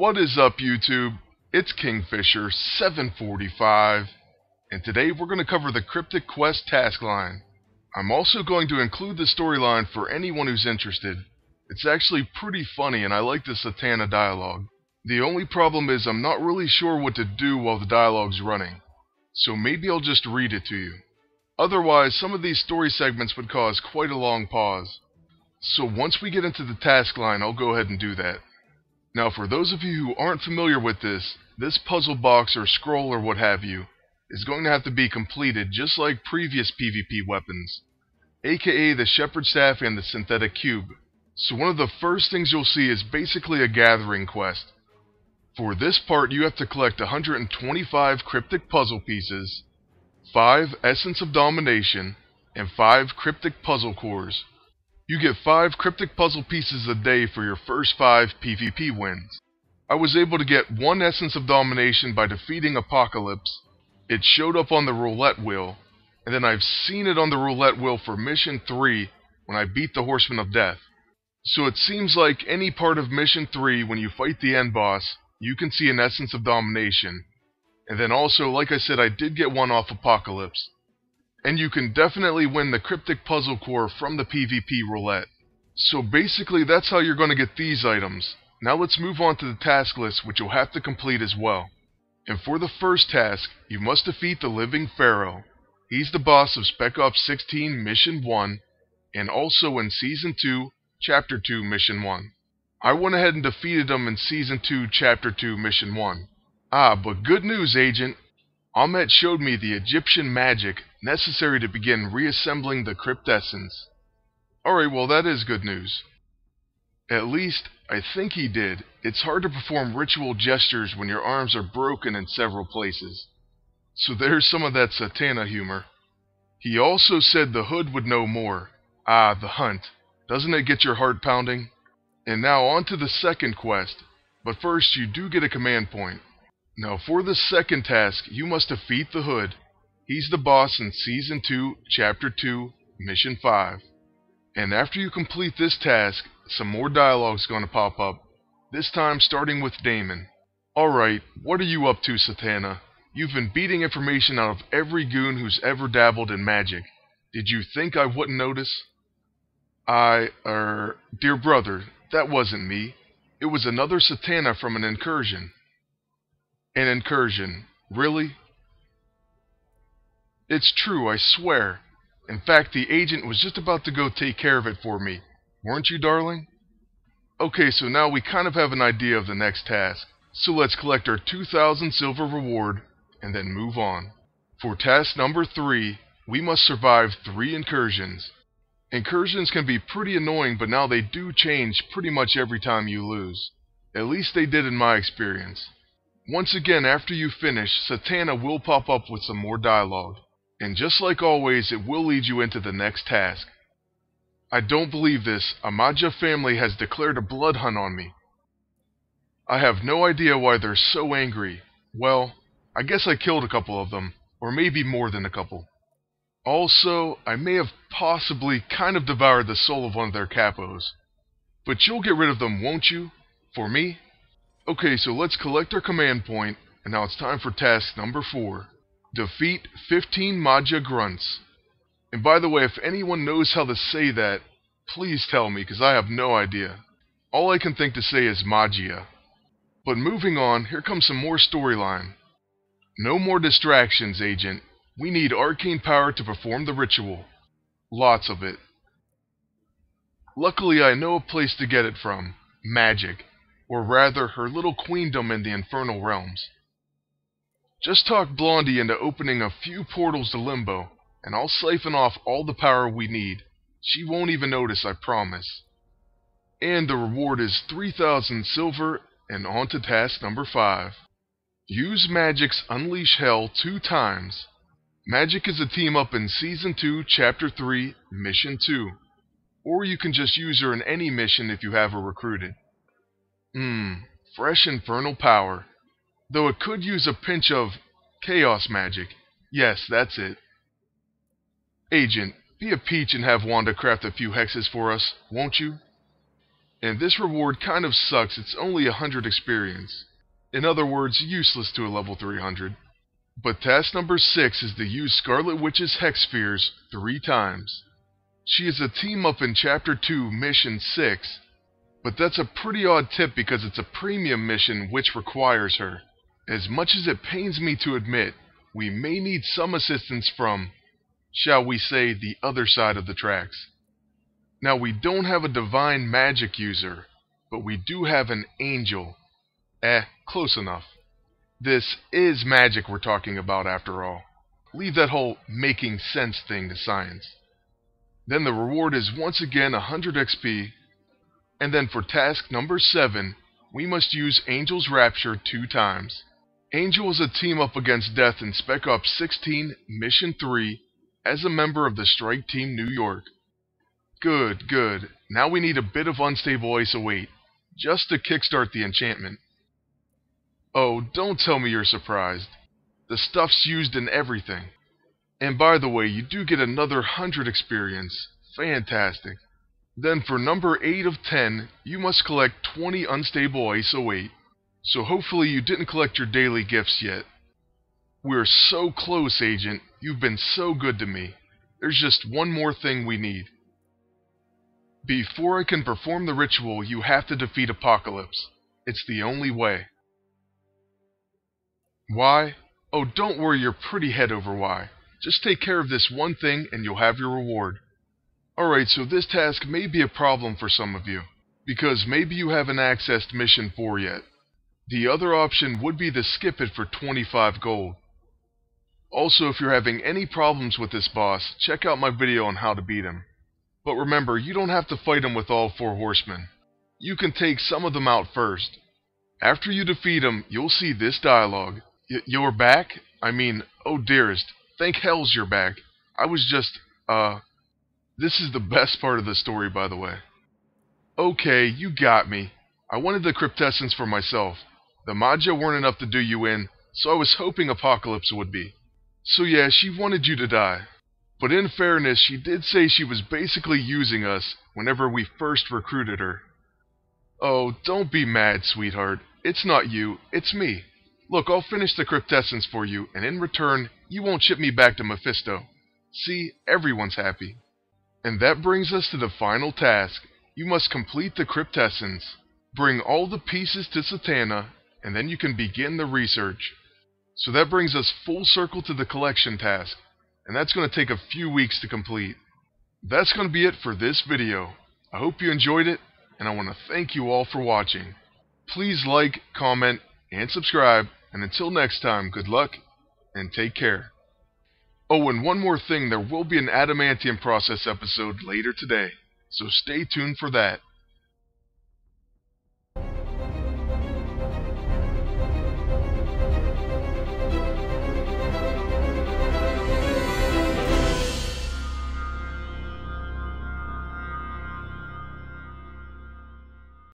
What is up, YouTube? It's Kingfisher745, and today we're going to cover the Cryptic Quest task line. I'm also going to include the storyline for anyone who's interested. It's actually pretty funny, and I like the Satana dialogue. The only problem is I'm not really sure what to do while the dialogue's running, so maybe I'll just read it to you. Otherwise, some of these story segments would cause quite a long pause. So once we get into the task line, I'll go ahead and do that. Now, for those of you who aren't familiar with this puzzle box or scroll or what have you is going to have to be completed just like previous PvP weapons, aka the Shepherd Staff and the Synthetic Cube. So one of the first things you'll see is basically a gathering quest. For this part, you have to collect 125 cryptic puzzle pieces, 5 Essence of Domination, and 5 cryptic puzzle cores. You get 5 cryptic puzzle pieces a day for your first 5 PvP wins. I was able to get 1 Essence of Domination by defeating Apocalypse. It showed up on the roulette wheel, and then I've seen it on the roulette wheel for Mission 3 when I beat the Horseman of Death. So it seems like any part of Mission 3 when you fight the end boss, you can see an Essence of Domination. And then also, like I said, I did get 1 off Apocalypse. And you can definitely win the Cryptic Puzzle Core from the PvP roulette. So basically that's how you're going to get these items. Now let's move on to the task list, which you'll have to complete as well. And for the first task, you must defeat the Living Pharaoh. He's the boss of Spec Ops 16 Mission 1, and also in Season 2, Chapter 2 Mission 1. I went ahead and defeated him in Season 2, Chapter 2 Mission 1. But good news, Agent. Ahmet showed me the Egyptian magic necessary to begin reassembling the Crypt Essence. Alright, well that is good news. At least, I think he did. It's hard to perform ritual gestures when your arms are broken in several places. So there's some of that Satana humor. He also said the Hood would know more. The hunt. Doesn't it get your heart pounding? And now on to the second quest. But first, you do get a command point. Now for the second task, you must defeat the Hood. He's the boss in Season 2, Chapter 2, Mission 5. And after you complete this task, some more dialogue's gonna pop up. This time starting with Damon. Alright, what are you up to, Satana? You've been beating information out of every goon who's ever dabbled in magic. Did you think I wouldn't notice? Dear brother, that wasn't me. It was another Satana from an incursion. An incursion? Really? It's true, I swear. In fact, the agent was just about to go take care of it for me. Weren't you, darling? Okay, so now we kind of have an idea of the next task. So let's collect our 2,000 silver reward, and then move on. For task number 3, we must survive 3 incursions. Incursions can be pretty annoying, but now they do change pretty much every time you lose. At least they did in my experience. Once again, after you finish, Satana will pop up with some more dialogue. And just like always, it will lead you into the next task. I don't believe this. A Maja family has declared a blood hunt on me. I have no idea why they're so angry. Well, I guess I killed a couple of them, or maybe more than a couple. Also, I may have possibly kind of devoured the soul of one of their capos. But you'll get rid of them, won't you? For me? Okay, so let's collect our command point, and now it's time for task number 4. Defeat 15 Maja grunts. And by the way, if anyone knows how to say that, please tell me, because I have no idea. All I can think to say is Magia. But moving on, here comes some more storyline. No more distractions, Agent. We need arcane power to perform the ritual. Lots of it. Luckily, I know a place to get it from. Magic. Or rather, her little queendom in the infernal realms. Just talk Blondie into opening a few portals to Limbo, and I'll siphon off all the power we need. She won't even notice, I promise. And the reward is 3,000 silver, and on to task number 5. Use Magic's Unleash Hell 2 times. Magic is a team-up in Season 2, Chapter 3, Mission 2. Or you can just use her in any mission if you have her recruited. Fresh infernal power. Though it could use a pinch of chaos magic. Yes, that's it. Agent, be a peach and have Wanda craft a few hexes for us, won't you? And this reward kind of sucks, it's only 100 experience. In other words, useless to a level 300. But task number 6 is to use Scarlet Witch's Hex Spheres 3 times. She is a team up in Chapter 2, Mission 6, but that's a pretty odd tip because it's a premium mission which requires her. As much as it pains me to admit, we may need some assistance from, shall we say, the other side of the tracks. Now, we don't have a divine magic user, but we do have an angel. Close enough. This is magic we're talking about after all. Leave that whole making sense thing to science. Then the reward is once again 100 XP, and then for task number 7, we must use Angel's Rapture 2 times. Angel is a team up against Death in Spec Ops 16, Mission 3, as a member of the Strike Team New York. Good, good. Now we need a bit of unstable ISO 8, just to kickstart the enchantment. Oh, don't tell me you're surprised. The stuff's used in everything. And by the way, you do get another 100 experience. Fantastic. Then for number 8 of 10, you must collect 20 unstable ISO 8. So hopefully you didn't collect your daily gifts yet. We're so close, Agent. You've been so good to me. There's just one more thing we need. Before I can perform the ritual, you have to defeat Apocalypse. It's the only way. Why? Oh, don't worry your pretty head over why. Just take care of this one thing and you'll have your reward. Alright, so this task may be a problem for some of you, because maybe you haven't accessed Mission 4 yet. The other option would be to skip it for 25 gold. Also, if you're having any problems with this boss, check out my video on how to beat him. But remember, you don't have to fight him with all 4 horsemen. You can take some of them out first. After you defeat him, you'll see this dialogue. You're back? I mean, oh dearest, thank hells you're back. I was just, This is the best part of the story, by the way. Okay, you got me. I wanted the cryptessence for myself. The Mojo weren't enough to do you in, so I was hoping Apocalypse would be. So yeah, she wanted you to die. But in fairness, she did say she was basically using us whenever we first recruited her. Oh, don't be mad, sweetheart. It's not you, it's me. Look, I'll finish the cryptessence for you, and in return, you won't ship me back to Mephisto. See, everyone's happy. And that brings us to the final task. You must complete the cryptessence, bring all the pieces to Satana, and then you can begin the research. So that brings us full circle to the collection task, and that's going to take a few weeks to complete. That's going to be it for this video. I hope you enjoyed it, and I want to thank you all for watching. Please like, comment, and subscribe, and until next time, good luck, and take care. Oh, and one more thing, there will be an Adamantium Process episode later today, so stay tuned for that.